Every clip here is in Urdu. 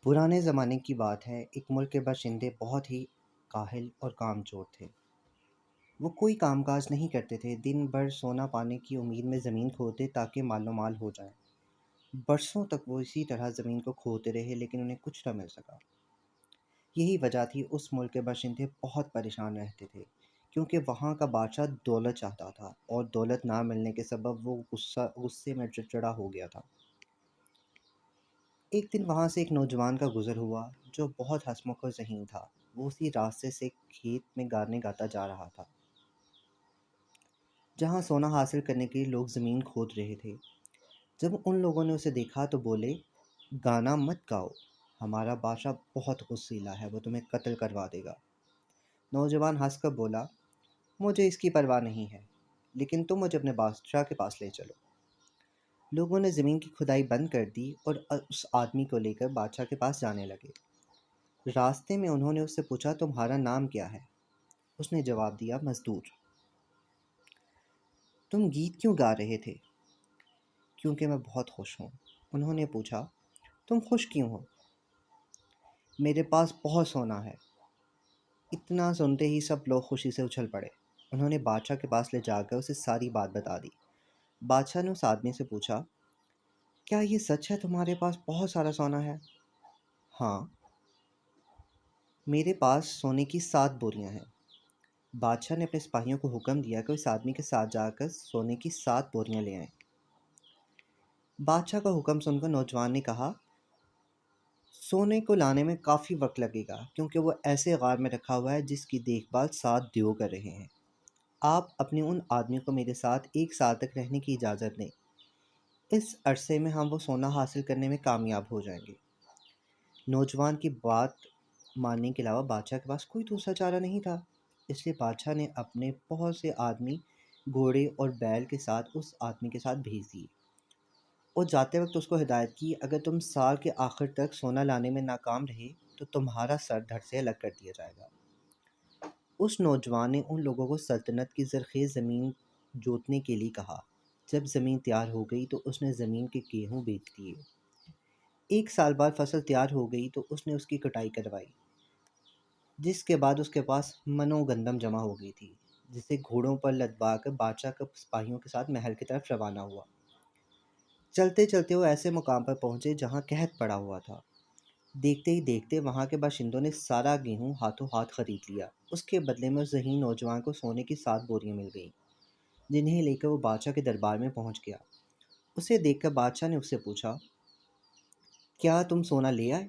پرانے زمانے کی بات ہے، ایک ملک کے باشندے بہت ہی کاہل اور کام چور تھے۔ وہ کوئی کام کاج نہیں کرتے تھے، دن بھر سونا پانے کی امید میں زمین کھودتے تاکہ مال و مال ہو جائے۔ برسوں تک وہ اسی طرح زمین کو کھودتے رہے لیکن انہیں کچھ نہ مل سکا۔ یہی وجہ تھی اس ملک کے باشندے بہت پریشان رہتے تھے، کیونکہ وہاں کا بادشاہ دولت چاہتا تھا اور دولت نہ ملنے کے سبب وہ غصے میں چڑچڑا ہو گیا تھا۔ ایک دن وہاں سے ایک نوجوان کا گزر ہوا جو بہت ہنسمکھ اور ذہین تھا۔ وہ اسی راستے سے کھیت میں گانے گاتا جا رہا تھا جہاں سونا حاصل کرنے کے لیے لوگ زمین کھود رہے تھے۔ جب ان لوگوں نے اسے دیکھا تو بولے، گانا مت گاؤ، ہمارا بادشاہ بہت غصیلا ہے، وہ تمہیں قتل کروا دے گا۔ نوجوان ہنس کر بولا، مجھے اس کی پرواہ نہیں ہے، لیکن تم مجھے اپنے بادشاہ کے پاس لے چلو۔ لوگوں نے زمین کی کھدائی بند کر دی اور اس آدمی کو لے کر بادشاہ کے پاس جانے لگے۔ راستے میں انہوں نے اس سے پوچھا، تمہارا نام کیا ہے؟ اس نے جواب دیا، مزدور۔ تم گیت کیوں گا رہے تھے؟ کیونکہ میں بہت خوش ہوں۔ انہوں نے پوچھا، تم خوش کیوں ہو؟ میرے پاس بہت سونا ہے۔ اتنا سنتے ہی سب لوگ خوشی سے اچھل پڑے۔ انہوں نے بادشاہ کے پاس لے جا کر اسے ساری بات بتا دی۔ بادشاہ نے اس آدمی سے پوچھا، کیا یہ سچ ہے تمہارے پاس بہت سارا سونا ہے؟ ہاں، میرے پاس سونے کی 7 بوریاں ہیں۔ بادشاہ نے اپنے سپاہیوں کو حکم دیا کہ اس آدمی کے ساتھ جا کر سونے کی 7 بوریاں لے آئیں۔ بادشاہ کا حکم سن کر نوجوان نے کہا، سونے کو لانے میں کافی وقت لگے گا، کیونکہ وہ ایسے غار میں رکھا ہوا ہے جس کی دیکھ بھال 7 دیو کر رہے ہیں۔ آپ اپنے ان آدمی کو میرے ساتھ 1 سال تک رہنے کی اجازت دیں۔ اس عرصے میں ہم وہ سونا حاصل کرنے میں کامیاب ہو جائیں گے۔ نوجوان کی بات ماننے کے علاوہ بادشاہ کے پاس کوئی دوسرا چارہ نہیں تھا، اس لیے بادشاہ نے اپنے بہت سے آدمی گھوڑے اور بیل کے ساتھ اس آدمی کے ساتھ بھیج دیے اور جاتے وقت اس کو ہدایت کی، اگر تم سال کے آخر تک سونا لانے میں ناکام رہے تو تمہارا سر دھڑ سے الگ کر دیا جائے گا۔ اس نوجوان نے ان لوگوں کو سلطنت کی زرخیز زمین جوتنے کے لیے کہا۔ جب زمین تیار ہو گئی تو اس نے زمین کے گیہوں بیچ دیے۔ 1 سال بعد فصل تیار ہو گئی تو اس نے اس کی کٹائی کروائی، جس کے بعد اس کے پاس منو گندم جمع ہو گئی تھی، جسے گھوڑوں پر لدوا کر بادشاہ کے سپاہیوں کے ساتھ محل کی طرف روانہ ہوا۔ چلتے چلتے وہ ایسے مقام پر پہنچے جہاں قحط پڑا ہوا تھا۔ دیکھتے ہی دیکھتے وہاں کے باشندوں نے سارا گیہوں ہاتھوں ہاتھ خرید لیا۔ اس کے بدلے میں اس ذہین نوجوان کو سونے کی 7 بوریاں مل گئیں، جنہیں لے کر وہ بادشاہ کے دربار میں پہنچ گیا۔ اسے دیکھ کر بادشاہ نے اس سے پوچھا، کیا تم سونا لے آئے؟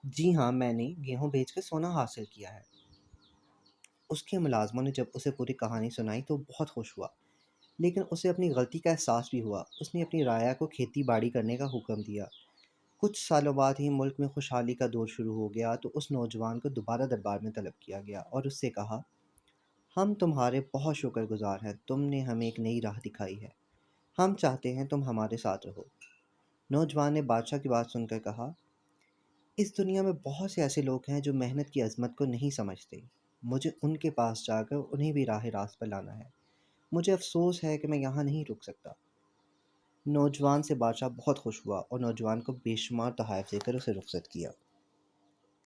جی ہاں، میں نے گیہوں بیچ کر سونا حاصل کیا ہے۔ اس کے ملازموں نے جب اسے پوری کہانی سنائی تو بہت خوش ہوا، لیکن اسے اپنی غلطی کا احساس بھی ہوا۔ اس نے اپنی رعایا کو کھیتی باڑی کرنے کا حکم دیا۔ کچھ سالوں بعد ہی ملک میں خوشحالی کا دور شروع ہو گیا تو اس نوجوان کو دوبارہ دربار میں طلب کیا گیا اور اس سے کہا، ہم تمہارے بہت شکر گزار ہیں، تم نے ہمیں ایک نئی راہ دکھائی ہے، ہم چاہتے ہیں تم ہمارے ساتھ رہو۔ نوجوان نے بادشاہ کی بات سن کر کہا، اس دنیا میں بہت سے ایسے لوگ ہیں جو محنت کی عظمت کو نہیں سمجھتے، مجھے ان کے پاس جا کر انہیں بھی راہ راست پر لانا ہے، مجھے افسوس ہے کہ میں یہاں نہیں رک سکتا۔ نوجوان سے بادشاہ بہت خوش ہوا اور نوجوان کو بے شمار تحائف دے کر اسے رخصت کیا۔